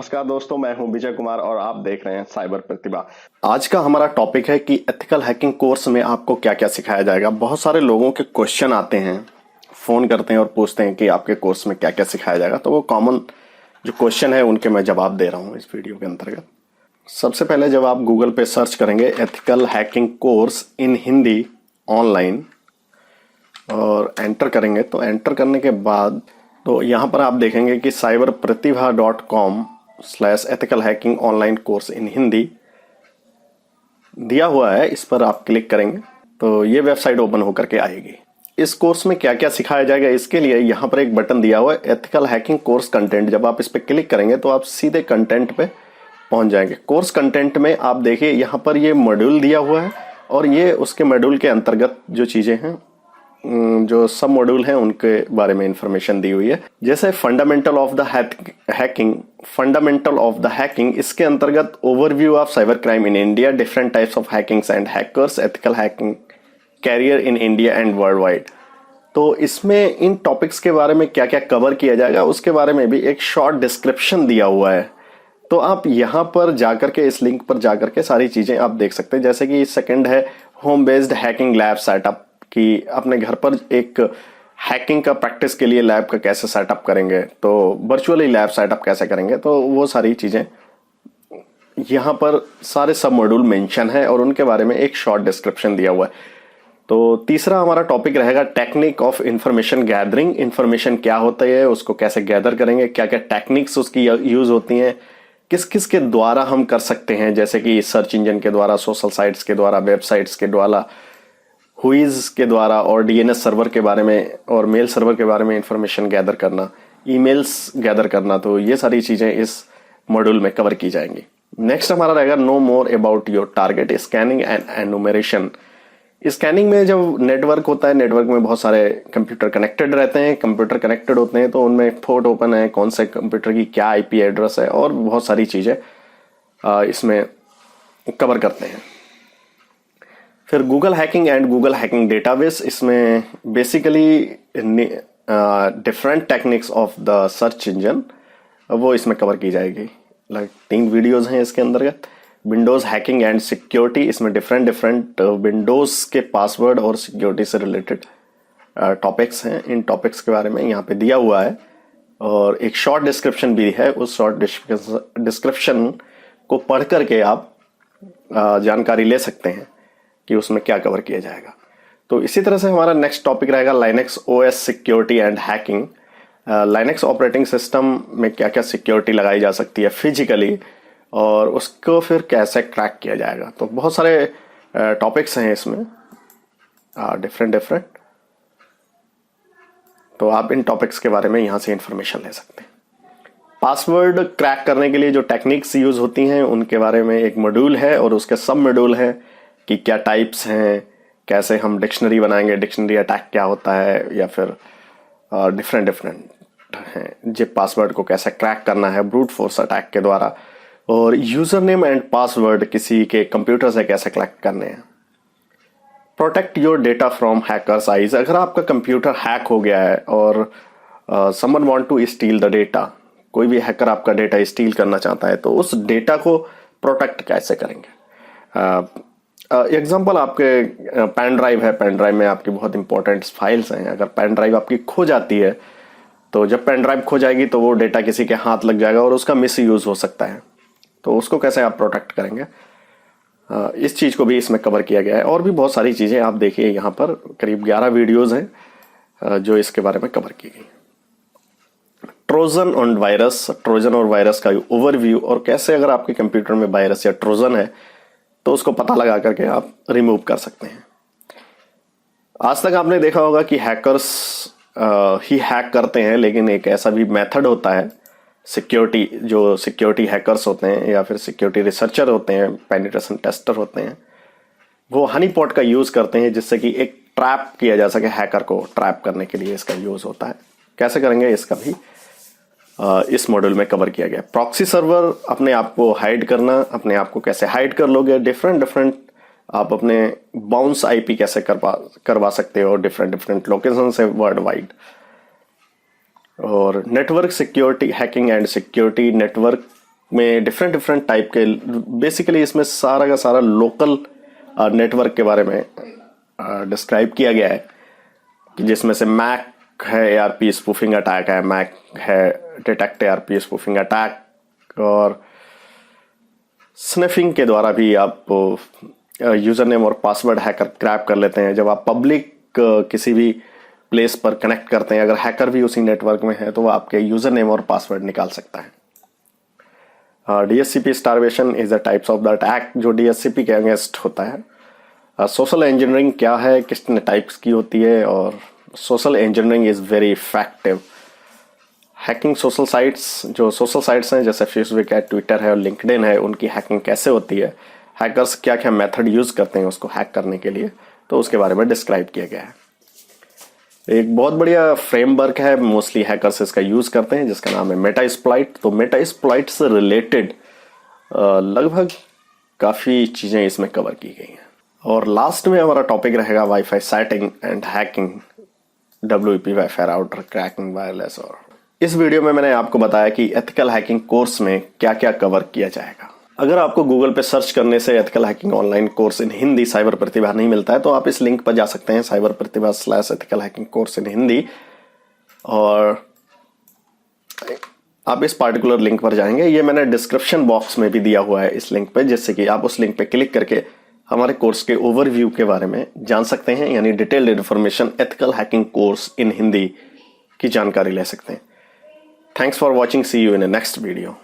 नमस्कार दोस्तों, मैं हूं विजय कुमार और आप देख रहे हैं साइबर प्रतिभा। आज का हमारा टॉपिक है कि एथिकल हैकिंग कोर्स में आपको क्या क्या सिखाया जाएगा। बहुत सारे लोगों के क्वेश्चन आते हैं, फोन करते हैं और पूछते हैं कि आपके कोर्स में क्या क्या सिखाया जाएगा। तो वो कॉमन जो क्वेश्चन है उनके मैं जवाब दे रहा हूँ इस वीडियो के अंतर्गत। सबसे पहले जब आप गूगल पे सर्च करेंगे ethical hacking course in Hindi online और एंटर करेंगे, तो एंटर करने के बाद तो यहाँ पर आप देखेंगे कि cyberpratibha.com/ethical hacking online course in Hindi दिया हुआ है। इस पर आप क्लिक करेंगे तो ये वेबसाइट ओपन होकर के आएगी। इस कोर्स में क्या क्या सिखाया जाएगा इसके लिए यहाँ पर एक बटन दिया हुआ है एथिकल हैकिंग कोर्स कंटेंट। जब आप इस पर क्लिक करेंगे तो आप सीधे कंटेंट पे पहुंच जाएंगे। कोर्स कंटेंट में आप देखिए यहाँ पर ये मॉड्यूल दिया हुआ है और ये उसके मॉड्यूल के अंतर्गत जो चीजें हैं, जो सब मॉड्यूल हैं उनके बारे में इंफॉर्मेशन दी हुई है। जैसे फंडामेंटल ऑफ द हैकिंग, इसके अंतर्गत overview of cyber crime in India, different types of hackings and hackers, ethical hacking career in India and world wide. तो इसमें इन टॉपिक्स के बारे में क्या क्या कवर किया जाएगा उसके बारे में भी एक शॉर्ट डिस्क्रिप्शन दिया हुआ है। तो आप यहाँ पर जाकर के, इस लिंक पर जाकर के सारी चीजें आप देख सकते हैं। जैसे कि सेकंड है home based hacking lab setup, कि अपने घर पर एक हैकिंग का प्रैक्टिस के लिए लैब का कैसे सेटअप करेंगे, तो वर्चुअली लैब सेटअप कैसे करेंगे, तो वो सारी चीजें यहाँ पर सारे सब मॉड्यूल मेंशन है और उनके बारे में एक शॉर्ट डिस्क्रिप्शन दिया हुआ है। तो तीसरा हमारा टॉपिक रहेगा technique of information gathering. Information क्या होता है, उसको कैसे गैदर करेंगे, क्या क्या टेक्निक्स उसकी यूज होती हैं, किस किस के द्वारा हम कर सकते हैं, जैसे कि सर्च इंजन के द्वारा, सोशल साइट्स के द्वारा, वेबसाइट्स के द्वारा, हुईज के द्वारा और डीएनएस सर्वर के बारे में और मेल सर्वर के बारे में इंफॉर्मेशन गैदर करना, ईमेल्स गैदर करना। तो ये सारी चीजें इस मॉड्यूल में कवर की जाएंगी। नेक्स्ट हमारा रहेगा know more about your target, scanning and enumeration. Scanning में जब नेटवर्क होता है, नेटवर्क में बहुत सारे कंप्यूटर कनेक्टेड रहते हैं, कंप्यूटर कनेक्टेड होते हैं तो उनमें पोर्ट ओपन है, कौन से कंप्यूटर की क्या आईपी एड्रेस है और बहुत सारी चीजें इसमें कवर करते हैं। फिर Google hacking and Google hacking database, इसमें basically different techniques of the search engine वो इसमें कवर की जाएगी। 3 वीडियोस हैं इसके अंतर्गत। विंडोज हैकिंग एंड सिक्योरिटी, इसमें डिफरेंट विंडोज के पासवर्ड और सिक्योरिटी से रिलेटेड टॉपिक्स हैं। इन टॉपिक्स के बारे में यहाँ पे दिया हुआ है और एक शॉर्ट डिस्क्रिप्शन भी है। उस शॉर्ट डिस्क्रिप्शन को पढ़ करके आप जानकारी ले सकते हैं कि उसमें क्या कवर किया जाएगा। तो इसी तरह से हमारा नेक्स्ट टॉपिक रहेगा Linux OS security and hacking. Linux operating system में क्या क्या सिक्योरिटी लगाई जा सकती है फिजिकली और उसको फिर कैसे क्रैक किया जाएगा। तो बहुत सारे टॉपिक्स हैं इसमें डिफरेंट। तो आप इन टॉपिक्स के बारे में यहाँ से इंफॉर्मेशन ले सकते हैं। पासवर्ड क्रैक करने के लिए जो टेक्निक्स यूज होती हैं उनके बारे में एक मॉड्यूल है और उसके सब मॉड्यूल है कि क्या टाइप्स हैं, कैसे हम डिक्शनरी बनाएंगे, डिक्शनरी अटैक क्या होता है, या फिर डिफरेंट हैं जिप पासवर्ड को कैसे क्रैक करना है ब्रूट फोर्स अटैक के द्वारा, और यूजर नेम एंड पासवर्ड किसी के कंप्यूटर से कैसे कलेक्ट करने हैं। Protect your data from hackers eyes, अगर आपका कंप्यूटर हैक हो गया है और someone want to steal the data, कोई भी हैकर आपका डेटा स्टील करना चाहता है तो उस डेटा को प्रोटेक्ट कैसे करेंगे। एग्जाम्पल आपके पेन ड्राइव है, पेन ड्राइव में आपकी बहुत इंपॉर्टेंट फाइल्स हैं। अगर पेन ड्राइव आपकी खो जाती है तो जब पेन ड्राइव खो जाएगी तो वो डेटा किसी के हाथ लग जाएगा और उसका मिस यूज हो सकता है। तो उसको कैसे आप प्रोटेक्ट करेंगे, इस चीज को भी इसमें कवर किया गया है। और भी बहुत सारी चीजें आप देखिए, यहाँ पर करीब 11 वीडियोज हैं जो इसके बारे में कवर की गई। ट्रोजन और वायरस, ट्रोजन और वायरस का ओवरव्यू और कैसे अगर आपके कंप्यूटर में वायरस या ट्रोजन है तो उसको पता लगा करके आप रिमूव कर सकते हैं। आज तक आपने देखा होगा कि हैकर्स ही हैक करते हैं, लेकिन एक ऐसा भी मेथड होता है सिक्योरिटी हैकर्स होते हैं या फिर सिक्योरिटी रिसर्चर होते हैं, पेनिट्रेशन टेस्टर होते हैं, वो हनी पॉट का यूज करते हैं जिससे कि एक ट्रैप किया जा सके। हैकर को ट्रैप करने के लिए इसका यूज होता है। कैसे करेंगे इसका भी इस मॉड्यूल में कवर किया गया। प्रॉक्सी सर्वर, अपने आप को हाइड करना, अपने आप को कैसे हाइड कर लोगे, डिफरेंट आप अपने बाउंस आईपी कैसे करवा सकते हो डिफरेंट लोकेशन से वर्ल्ड वाइड। और network security hacking and security, network में डिफरेंट डिफरेंट टाइप के, बेसिकली इसमें सारा का सारा लोकल नेटवर्क के बारे में डिस्क्राइब किया गया है, कि जिसमें से मैक है ARP स्पूफिंग अटैक है, मैक है डिटेक्ट ARP स्पूफिंग अटैक, और स्निफिंग के द्वारा भी आप यूजर नेम और पासवर्ड हैकर क्रैप कर लेते हैं। जब आप पब्लिक किसी भी प्लेस पर कनेक्ट करते हैं, अगर हैकर भी उसी नेटवर्क में है तो वो आपके यूजर नेम और पासवर्ड निकाल सकता है। DHCP starvation is the types of the attack जो DHCP के अगेंस्ट होता है। सोशल इंजीनियरिंग क्या है, कितने टाइप्स की होती है, और social engineering is very effective. Hacking social sites, जो सोशल साइट्स हैं जैसे फेसबुक है, ट्विटर है और लिंक्डइन है, उनकी हैकिंग कैसे होती है, हैकर्स क्या क्या मेथड यूज करते हैं उसको हैक करने के लिए, तो उसके बारे में डिस्क्राइब किया गया है। एक बहुत बढ़िया फ्रेमवर्क है, मोस्टली हैकर्स इसका यूज करते हैं, जिसका नाम है मेटास्प्लॉइट। तो मेटास्प्लॉइट से रिलेटेड लगभग काफी चीजें इसमें कवर की गई हैं। और लास्ट में हमारा टॉपिक रहेगा wifi setting and hacking, WEP wifi router cracking wireless. और इस वीडियो में मैंने आपको बताया कि एथिकल हैकिंग कोर्स में क्या क्या कवर किया जाएगा। अगर आपको गूगल पे सर्च करने से ethical hacking online course in Hindi cyber Pratibha नहीं मिलता है, तो आप इस लिंक पर जा सकते हैं, cyber Pratibha /ethical hacking course in Hindi, और आप इस पार्टिकुलर लिंक पर जाएंगे। ये मैंने डिस्क्रिप्शन बॉक्स में भी दिया हुआ है इस लिंक पे, जिससे कि आप उस लिंक पे क्लिक करके हमारे कोर्स के ओवरव्यू के बारे में जान सकते हैं, यानी detailed information ethical hacking course in Hindi की जानकारी ले सकते हैं। Thanks for watching, see you in next video.